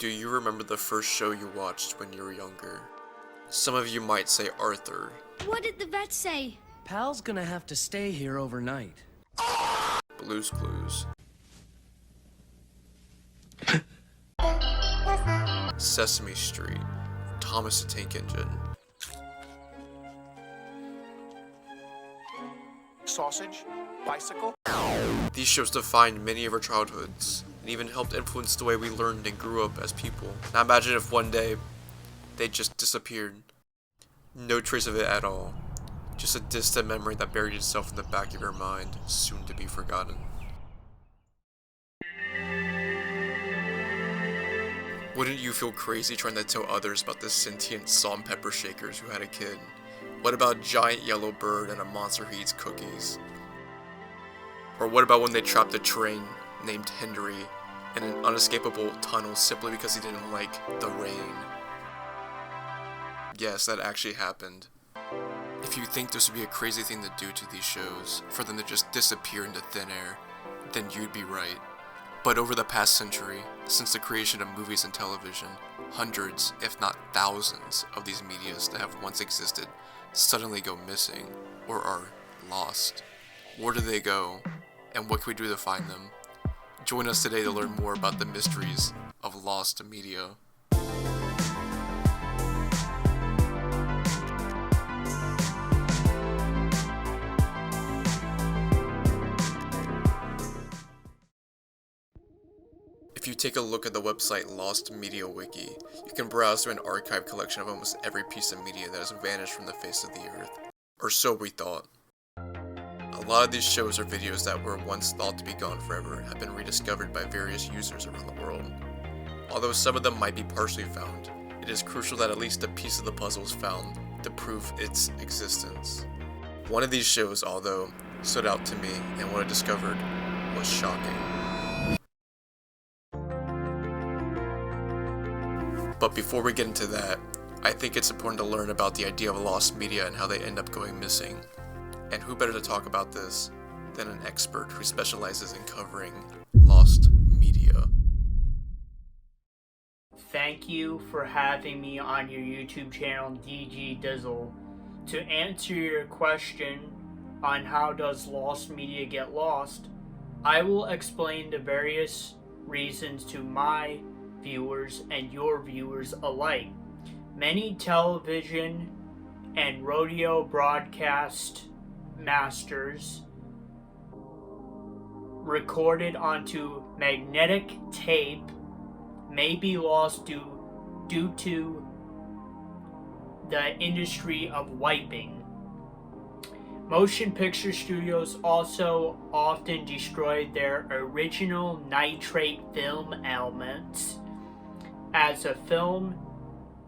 Do you remember the first show you watched when you were younger? Some of you might say Arthur. What did the vet say? Pal's gonna have to stay here overnight. Blue's Clues. Sesame Street. Thomas the Tank Engine. Sausage? Bicycle? These shows defined many of our childhoods, and even helped influence the way we learned and grew up as people. Now imagine if one day, they just disappeared. No trace of it at all. Just a distant memory that buried itself in the back of your mind, soon to be forgotten. Wouldn't you feel crazy trying to tell others about the sentient salt and pepper shakers who had a kid? What about Giant Yellow Bird and a monster who eats cookies? Or what about when they trapped a train named Henry in an unescapable tunnel simply because he didn't like the rain? Yes, that actually happened. If you think this would be a crazy thing to do to these shows, for them to just disappear into thin air, then you'd be right. But over the past century, since the creation of movies and television, hundreds, if not thousands, of these medias that have once existed suddenly go missing, or are lost. Where do they go, and what can we do to find them? Join us today to learn more about the mysteries of lost media. If you take a look at the website Lost Media Wiki, you can browse through an archive collection of almost every piece of media that has vanished from the face of the earth. Or so we thought. A lot of these shows or videos that were once thought to be gone forever have been rediscovered by various users around the world. Although some of them might be partially found, it is crucial that at least a piece of the puzzle is found to prove its existence. One of these shows, although, stood out to me, and what I discovered was shocking. But before we get into that, I think it's important to learn about the idea of lost media and how they end up going missing. And who better to talk about this than an expert who specializes in covering lost media. Thank you for having me on your YouTube channel, DG Dizzle. To answer your question on how does lost media get lost, I will explain the various reasons to my viewers and your viewers alike. Many television and radio broadcast masters recorded onto magnetic tape may be lost due to the industry of wiping. Motion picture studios also often destroy their original nitrate film elements, as a film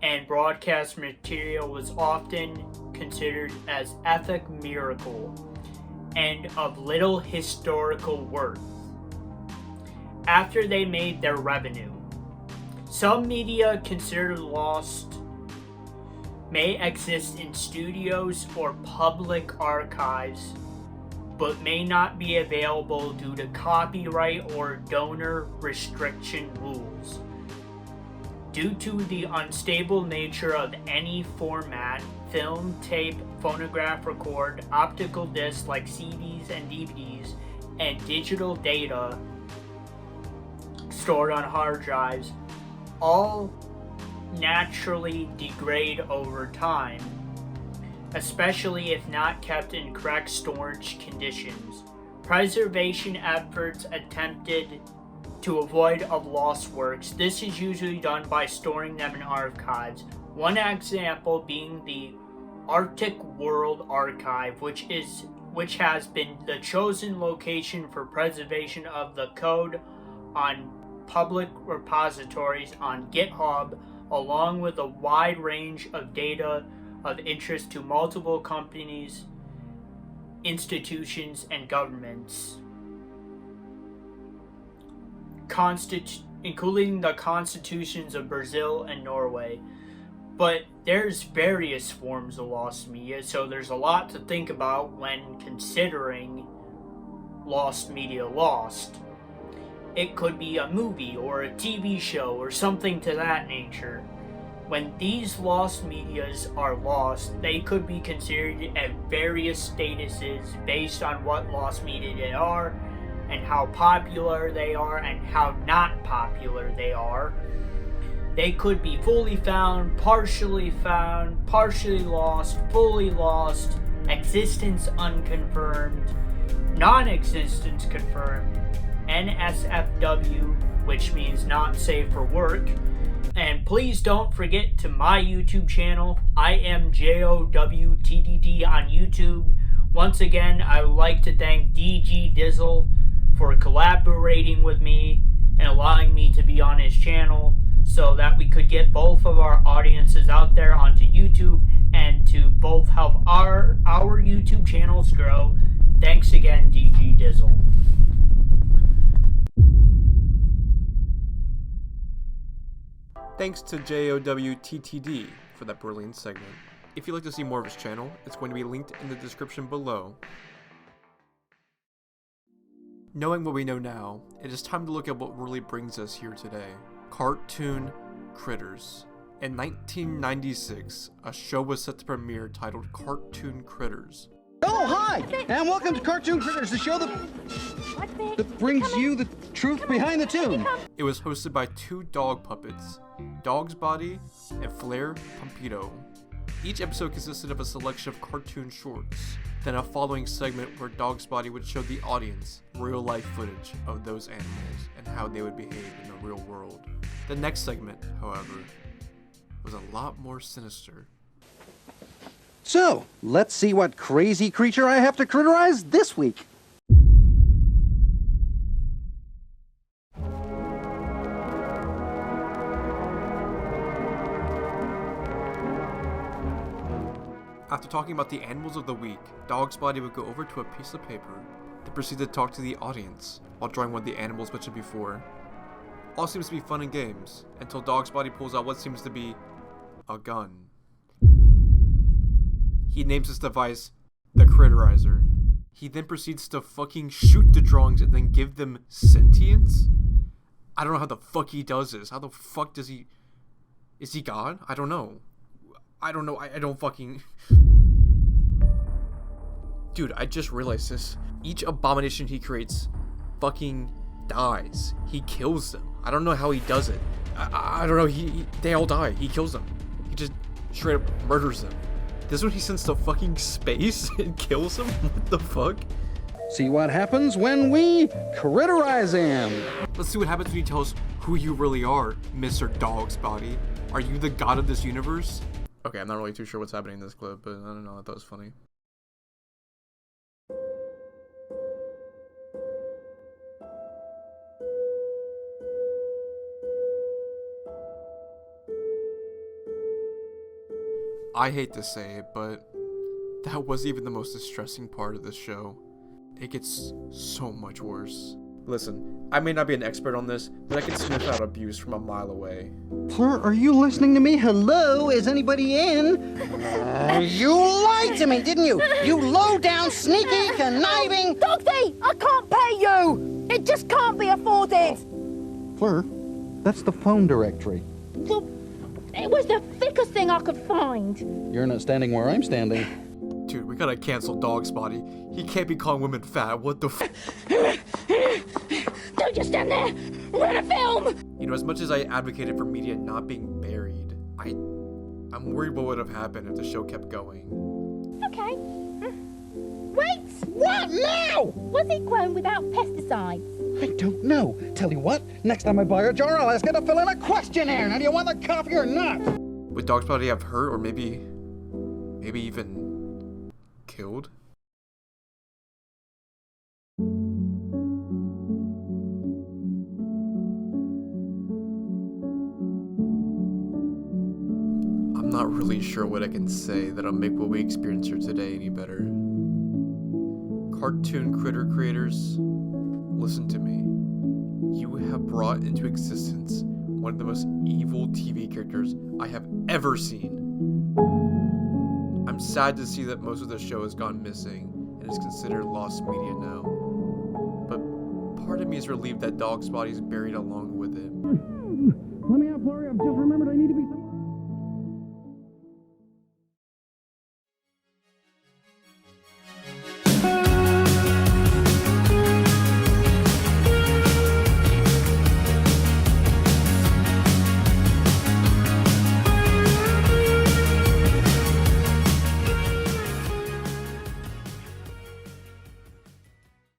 and broadcast material was often considered as ethic miracle and of little historical worth after they made their revenue. Some media considered lost may exist in studios or public archives, but may not be available due to copyright or donor restriction rules. Due to the unstable nature of any format, film, tape, phonograph record, optical discs like CDs and DVDs, and digital data stored on hard drives, all naturally degrade over time, especially if not kept in correct storage conditions. Preservation efforts attempted to avoid of lost works. This is usually done by storing them in archives. One example being the Arctic World Archive, which has been the chosen location for preservation of the code on public repositories on GitHub, along with a wide range of data of interest to multiple companies, institutions, and governments, including the constitutions of Brazil and Norway. But there's various forms of lost media, so there's a lot to think about when considering lost media lost. It could be a movie or a TV show or something to that nature. When these lost medias are lost, they could be considered at various statuses based on what lost media they are, and how popular they are, and how not popular they are. They could be fully found, partially lost, fully lost, existence unconfirmed, non-existence confirmed, NSFW, which means not safe for work. And please don't forget to my YouTube channel. I am JOWTTD on YouTube. Once again, I would like to thank DG Dizzle for collaborating with me and allowing me to be on his channel so that we could get both of our audiences out there onto YouTube and to both help our YouTube channels grow. Thanks again, DG Dizzle. Thanks to JOWTTD for that brilliant segment. If you'd like to see more of his channel, it's going to be linked in the description below. Knowing what we know now, it is time to look at what really brings us here today. Cartoon Critters. In 1996, a show was set to premiere titled Cartoon Critters. Oh, hi! And welcome to Cartoon Critters, the show that brings you the truth behind the tune. It was hosted by two dog puppets, Dog's Body and Flair Pompito. Each episode consisted of a selection of cartoon shorts, then a following segment where Dog's Body would show the audience real-life footage of those animals and how they would behave in the real world. The next segment, however, was a lot more sinister. So, let's see what crazy creature I have to critterize this week. After talking about the animals of the week, Dog's Body would go over to a piece of paper to proceed to talk to the audience while drawing one of the animals mentioned before. All seems to be fun and games, until Dog's Body pulls out what seems to be a gun. He names this device the Critterizer. He then proceeds to fucking shoot the drawings and then give them sentience? I don't know how the fuck he does this. How the fuck does he... Is he God? I don't know. I don't fucking... Dude, I just realized this. Each abomination he creates fucking dies. He kills them. I don't know how he does it. I don't know. They all die. He kills them. He just straight up murders them. This is when he sends to fucking space and kills them? What the fuck? See what happens when we critterize him. Let's see what happens when you tell us who you really are, Mr. Dog's Body. Are you the god of this universe? Okay, I'm not really too sure what's happening in this clip, but I don't know. I thought it was funny. I hate to say it, but that wasn't even the most distressing part of this show. It gets so much worse. Listen, I may not be an expert on this, but I can sniff out abuse from a mile away. Fleur, are you listening to me? Hello? Is anybody in? You lied to me, didn't you? You low-down, sneaky, conniving... Dogsy, I can't pay you! It just can't be afforded! Fleur, that's the phone directory. Well, it was the thickest thing I could find. You're not standing where I'm standing. Dude, we gotta cancel Dog's Body. He can't be calling women fat. What the f- Don't just stand there! Run a film! You know, as much as I advocated for media not being buried, I'm worried what would have happened if the show kept going. Okay. Wait! What now? Was it grown without pesticides? I don't know. Tell you what, next time I buy a jar, I'll ask her to fill in a questionnaire. Now, do you want the coffee or not? Would Dog's Body have hurt or maybe even killed? I'm not really sure what I can say that'll make what we experience here today any better. Cartoon Critter creators, listen to me. You have brought into existence one of the most evil TV characters I have ever seen. I'm sad to see that most of the show has gone missing and is considered lost media now. But part part of me is relieved that Dog's body is buried along with it. Let me out, Flurry. I've just remembered I need to be...